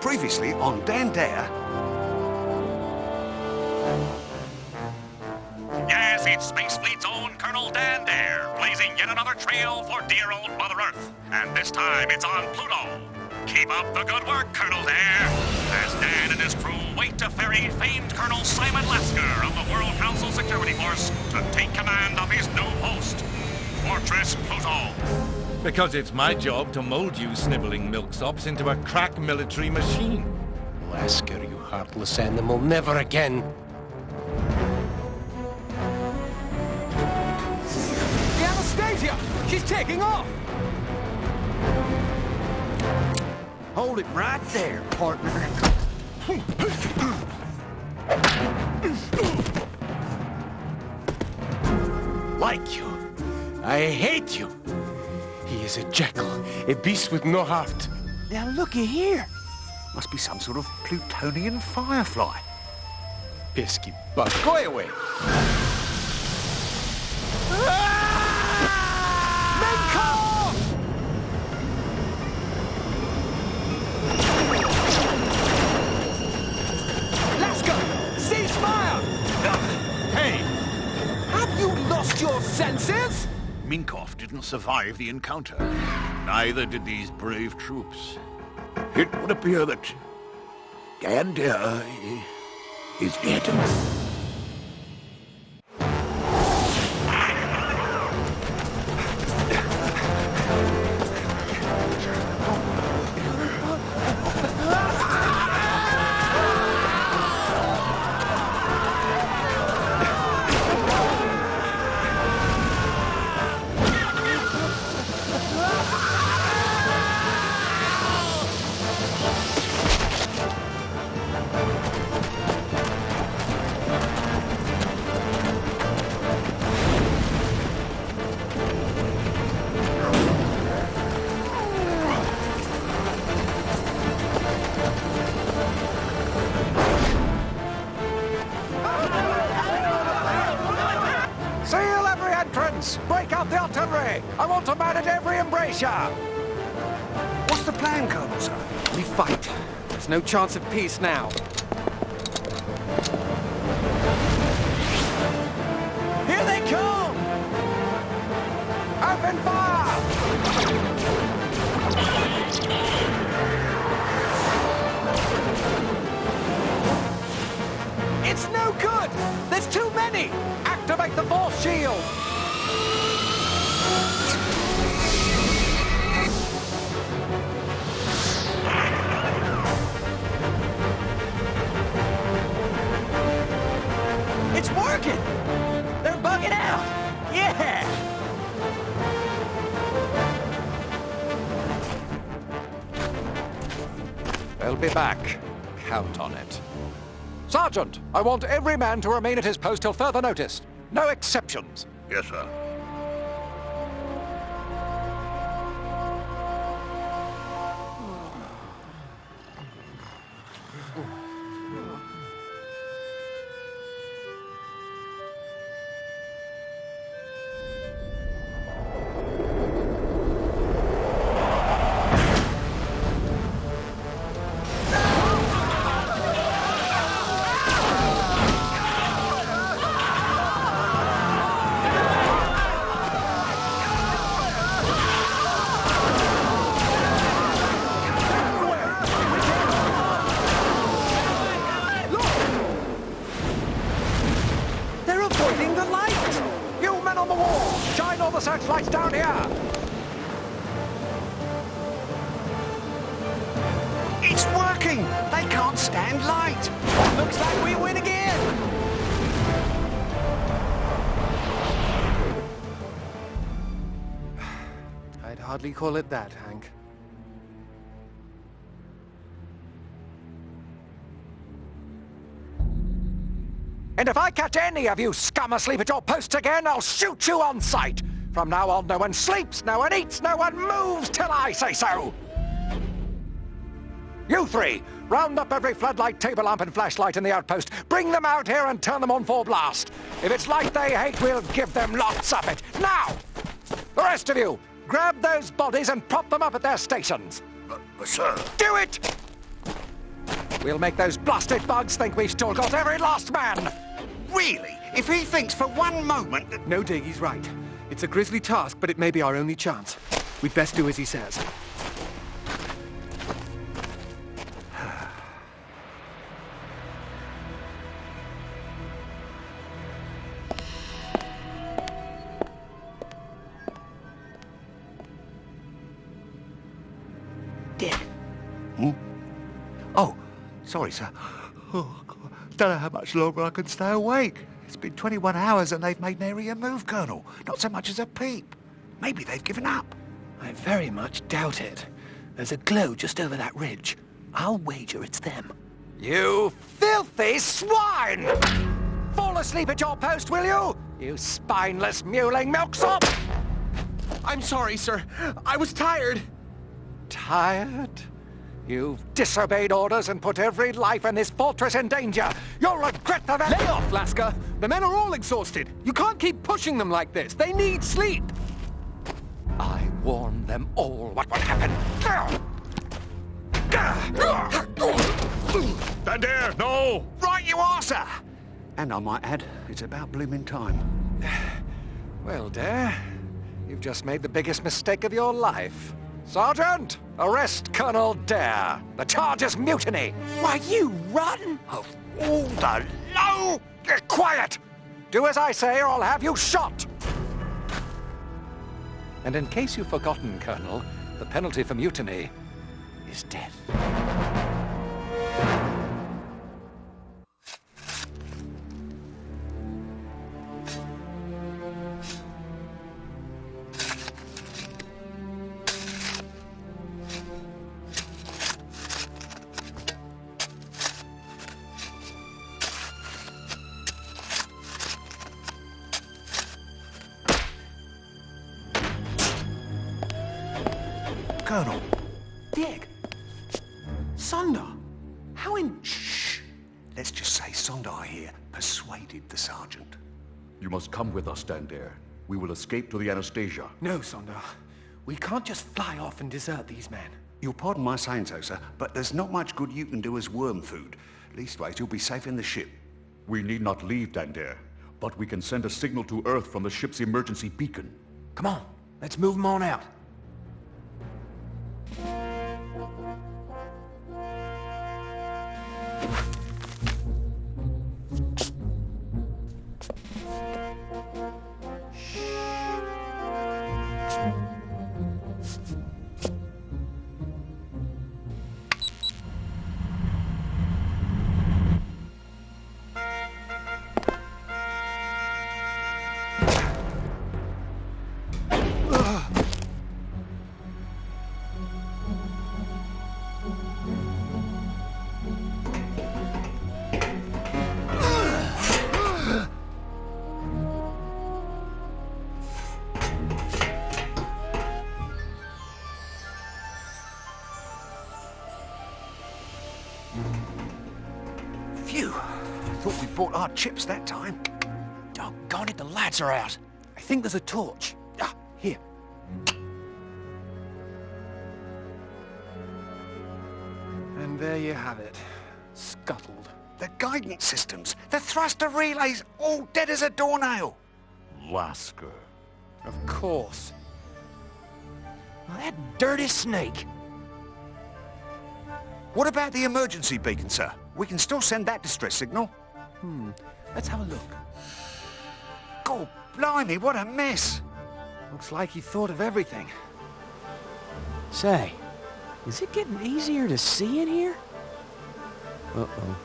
Previously on Dandare. Yes, it's Space Fleet's own Colonel Dandare, blazing yet another trail for dear old Mother Earth. And this time it's on Pluto. Keep up the good work, Colonel Dare, as Dan and his crew wait to ferry famed Colonel Simon Lasker of the World Council Security Force to take command of his new post, Fortress Pluto. Because it's my job to mold you sniveling milksops into a crack military machine. Lasker, you heartless animal, never again. The Anastasia! She's taking off! Hold it right there, partner. Like you. I hate you. He is a jackal, a beast with no heart. Now looky here. Must be some sort of Plutonian firefly. Pesky bug. Go away. Lasker! Cease fire! Hey! Have you lost your senses? Minkoff didn't survive the encounter. Neither did these brave troops. It would appear that Dandare is dead. Seal every entrance! Break out the artillery! I want to manage every embrasure! What's the plan, Colonel, sir? We fight. There's no chance of peace now. Here they come! Open fire! It's no good! There's too many! Activate the force shield! It's working! They're bugging out! Yeah! They'll be back. Count on it. Sergeant, I want every man to remain at his post till further notice. No exceptions. Yes, sir. They're avoiding the light! You men on the wall, shine all the searchlights down here! It's working! They can't stand light! Looks like we win again! I'd hardly call it that, Hank. And if I catch any of you scum asleep at your posts again, I'll shoot you on sight! From now on, no one sleeps, no one eats, no one moves till I say so! You three, round up every floodlight, table lamp, and flashlight in the outpost. Bring them out here and turn them on full blast. If it's light they hate, we'll give them lots of it. Now! The rest of you, grab those bodies and prop them up at their stations. Sir. Do it! We'll make those blasted bugs think we've still got every last man! Really? If he thinks for one moment that... No, Dig, he's right. It's a grisly task, but it may be our only chance. We'd best do as he says. Dick. Oh, sorry, sir. Oh, God. Don't know how much longer I can stay awake. It's been 21 hours and they've made nary a move, Colonel. Not so much as a peep. Maybe they've given up. I very much doubt it. There's a glow just over that ridge. I'll wager it's them. You filthy swine! Fall asleep at your post, will you? You spineless, mewling milksop! I'm sorry, sir. I was tired. Tired? You've disobeyed orders and put every life in this fortress in danger. You'll regret the Lay off, Lasker. The men are all exhausted. You can't keep pushing them like this. They need sleep. I warned them all what would happen. Stand there, no! Right you are, sir. And I might add, it's about blooming time. Well, Dare, you've just made the biggest mistake of your life. Sergeant, arrest Colonel Dare. The charge is mutiny. Why, you run? Of all the low... Quiet! Do as I say or I'll have you shot! And in case you've forgotten, Colonel, the penalty for mutiny is death. Colonel. Dig. Sonder. How in... Shh. Let's just say Sondar here persuaded the sergeant. You must come with us, Dandare. We will escape to the Anastasia. No, Sonder. We can't just fly off and desert these men. You'll pardon my saying so, sir, but there's not much good you can do as worm food. Leastways, you'll be safe in the ship. We need not leave, Dandare, but we can send a signal to Earth from the ship's emergency beacon. Come on, let's move them on out. Phew. Thought we bought our chips that time. Doggone it, the lads are out. I think there's a torch. Ah, here. And there you have it. Scuttled. The guidance systems, the thruster relays, all dead as a doornail. Lasker. Of course. Well, that dirty snake. What about the emergency beacon, sir? We can still send that distress signal. Let's have a look. God, blimey, what a mess. Looks like he thought of everything. Say, is it getting easier to see in here? Uh-oh.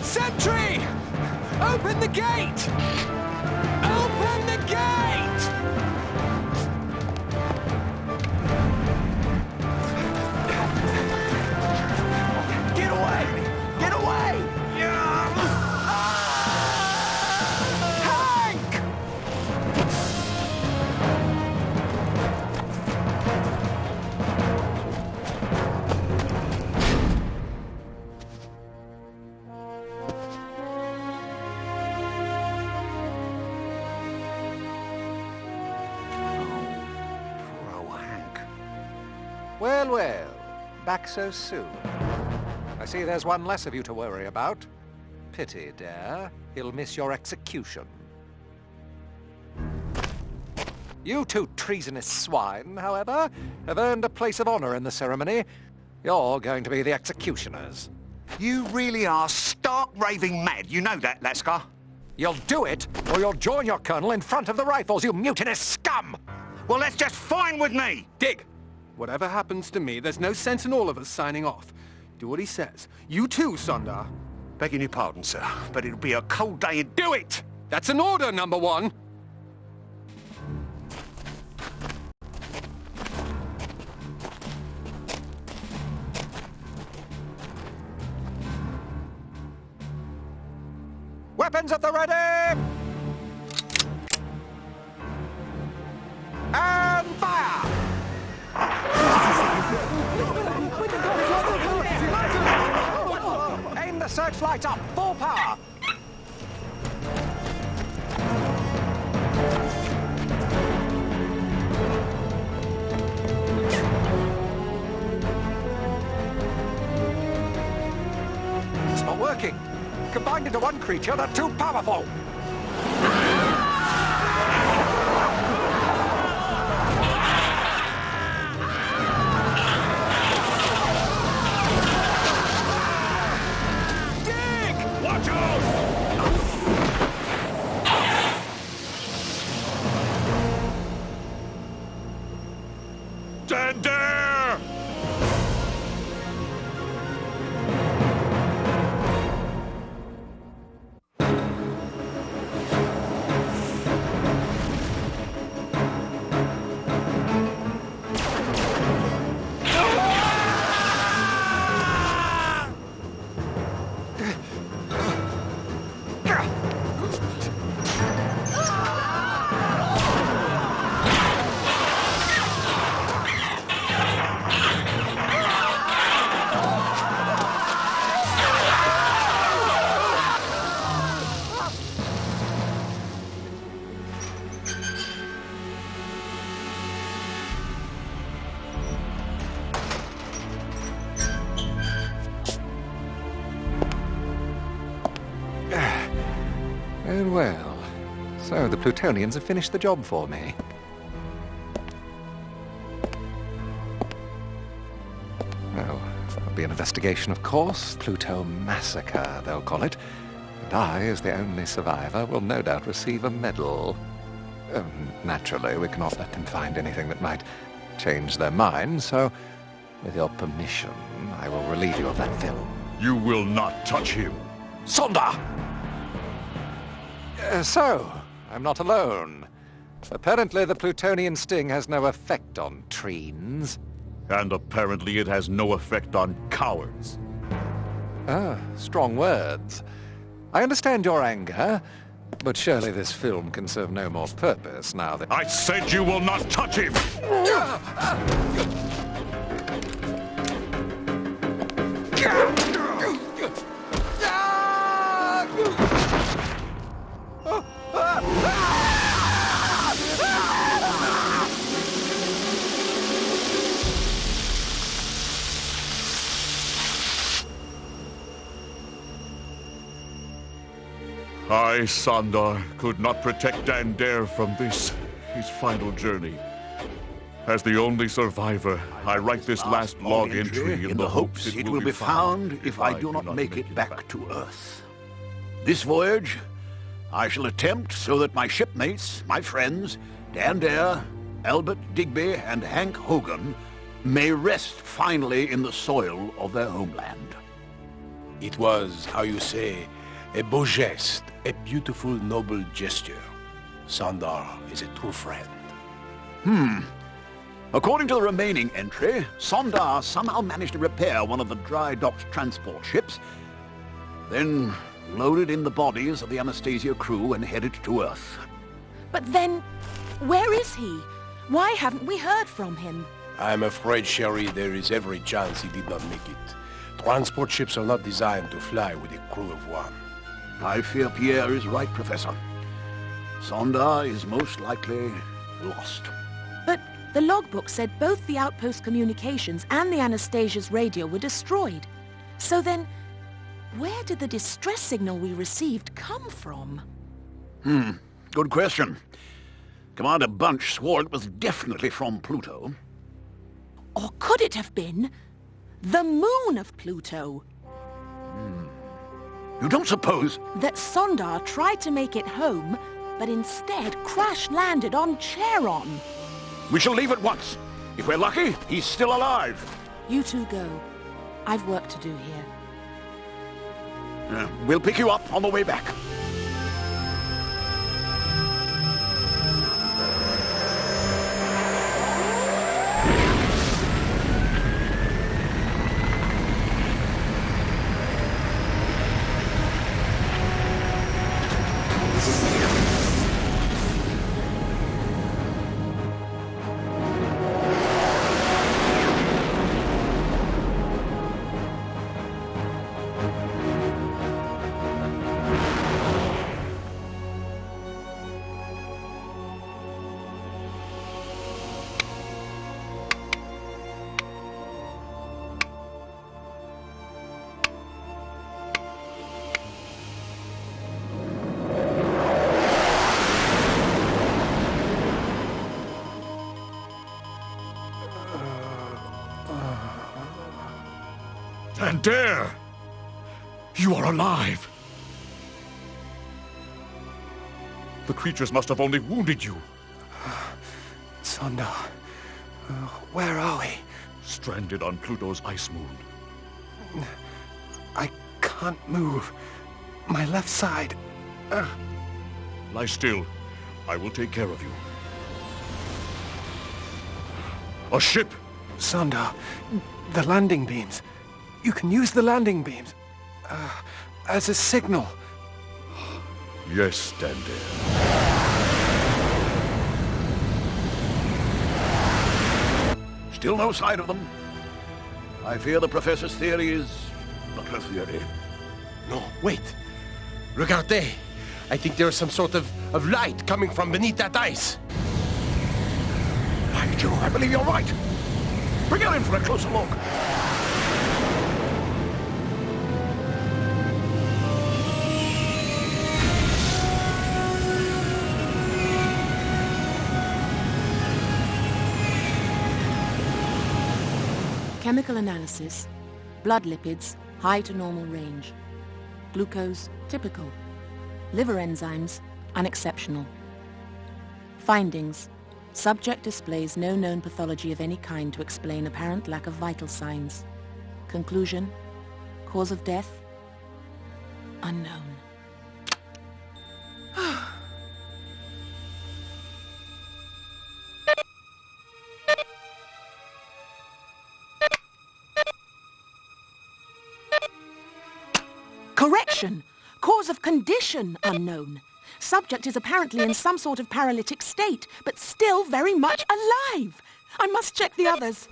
Sentry! Open the gate! Open the gate! Get away! Get away! Hank! Well, well. Back so soon. I see there's one less of you to worry about. Pity, Dare. He'll miss your execution. You two treasonous swine, however, have earned a place of honor in the ceremony. You're going to be the executioners. You really are stark raving mad. You know that, Lascar. You'll do it, or you'll join your colonel in front of the rifles, you mutinous scum! Well, that's just fine with me. Dig! Whatever happens to me, there's no sense in all of us signing off. Do what he says. You too, Sundar. Begging your pardon, sir, but it'll be a cold day and do it! That's an order, number one! Weapons at the ready! And fire! Aim the searchlights up, full power! It's not working. Combined into one creature, they're too powerful! Watch out! Dander! And well, so the Plutonians have finished the job for me. Well, there'll be an investigation, of course. Pluto Massacre, they'll call it. And I, as the only survivor, will no doubt receive a medal. Naturally, we cannot let them find anything that might change their minds, so, with your permission, I will relieve you of that film. You will not touch him. Sonda! So, I'm not alone. Apparently the Plutonian sting has no effect on Treens. And apparently it has no effect on cowards. Ah, strong words. I understand your anger, but surely this film can serve no more purpose now that... I said you will not touch him! I, Sandar, could not protect Dander from this, his final journey. As the only survivor, I write this last log entry in the hopes it will be found if I do not make it back to Earth. This voyage, I shall attempt so that my shipmates, my friends, Dander, Albert Digby, and Hank Hogan, may rest finally in the soil of their homeland. It was, how you say, a beau geste, a beautiful, noble gesture. Sandar is a true friend. According to the remaining entry, Sondar somehow managed to repair one of the dry docked transport ships, then loaded in the bodies of the Anastasia crew and headed to Earth. But then, where is he? Why haven't we heard from him? I'm afraid, Sherry, there is every chance he did not make it. Transport ships are not designed to fly with a crew of one. I fear Pierre is right, Professor. Sondar is most likely lost. But The logbook said both the Outpost communications and the Anastasia's radio were destroyed. So then, where did the distress signal we received come from? Good question. Commander Bunch swore it was definitely from Pluto. Or could it have been the moon of Pluto? You don't suppose... That Sondar tried to make it home, but instead crash-landed on Charon. We shall leave at once. If we're lucky, he's still alive. You two go. I've work to do here. We'll pick you up on the way back. And there! You are alive! The creatures must have only wounded you. Sondar, where are we? Stranded on Pluto's ice moon. I can't move. My left side. Lie still. I will take care of you. A ship! Sondar, the landing beams. You can use the landing beams as a signal. Yes, Dander. Still no sign of them. I fear the Professor's theory is not a theory. No, wait. Regardez. I think there is some sort of light coming from beneath that ice. By Jove, I believe you're right. Bring her in for a closer look. Chemical analysis. Blood lipids, high to normal range. Glucose, typical. Liver enzymes, unexceptional. Findings. Subject displays no known pathology of any kind to explain apparent lack of vital signs. Conclusion. Cause of death. Unknown. Correction! Cause of condition unknown. Subject is apparently in some sort of paralytic state, but still very much alive. I must check the others.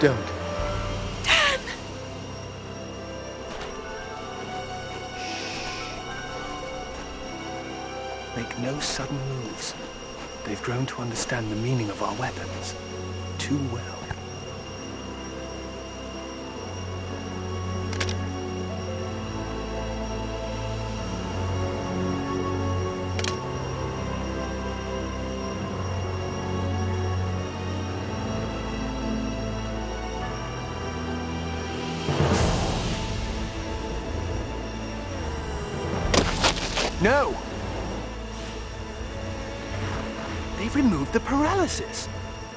Don't. Dan! Make no sudden moves. They've grown to understand the meaning of our weapons too well. No! They've removed the paralysis.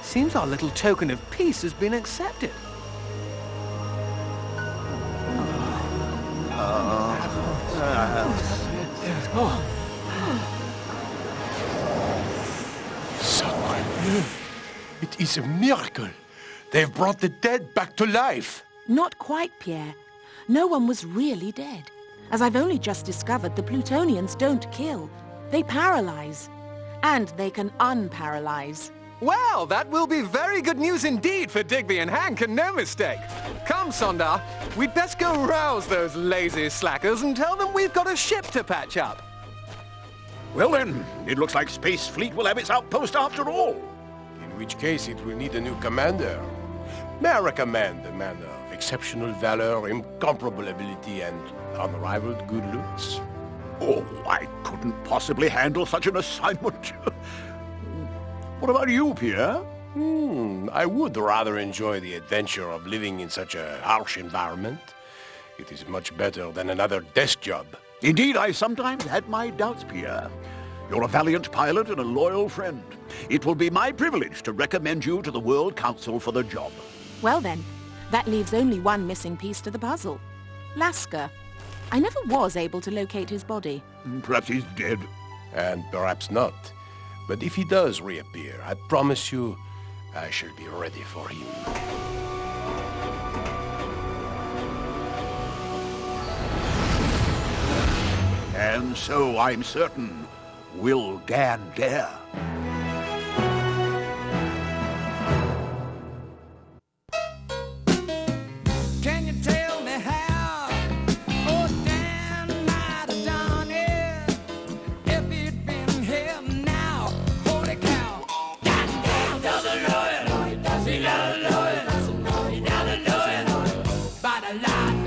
Seems our little token of peace has been accepted. Sacre. It is a miracle. They've brought the dead back to life. Not quite, Pierre. No one was really dead. As I've only just discovered, the Plutonians don't kill. They paralyze. And they can unparalyze. Well, that will be very good news indeed for Digby and Hank, and no mistake. Come, Sondar. We'd best go rouse those lazy slackers and tell them we've got a ship to patch up. Well then, it looks like Space Fleet will have its outpost after all. In which case it will need a new commander. May I recommend a man of exceptional valor, incomparable ability, and unrivaled good looks? Oh, I couldn't possibly handle such an assignment. What about you, Pierre? I would rather enjoy the adventure of living in such a harsh environment. It is much better than another desk job. Indeed, I sometimes had my doubts, Pierre. You're a valiant pilot and a loyal friend. It will be my privilege to recommend you to the World Council for the job. Well then, that leaves only one missing piece to the puzzle. Lasker. I never was able to locate his body. Perhaps he's dead. And perhaps not. But if he does reappear, I promise you, I shall be ready for him. And so I'm certain, will Dan dare? Can you tell me how? Oh, Dan might have done it. If he'd been here now, holy cow. Dan doesn't know it. He doesn't know it. He doesn't know it. By the light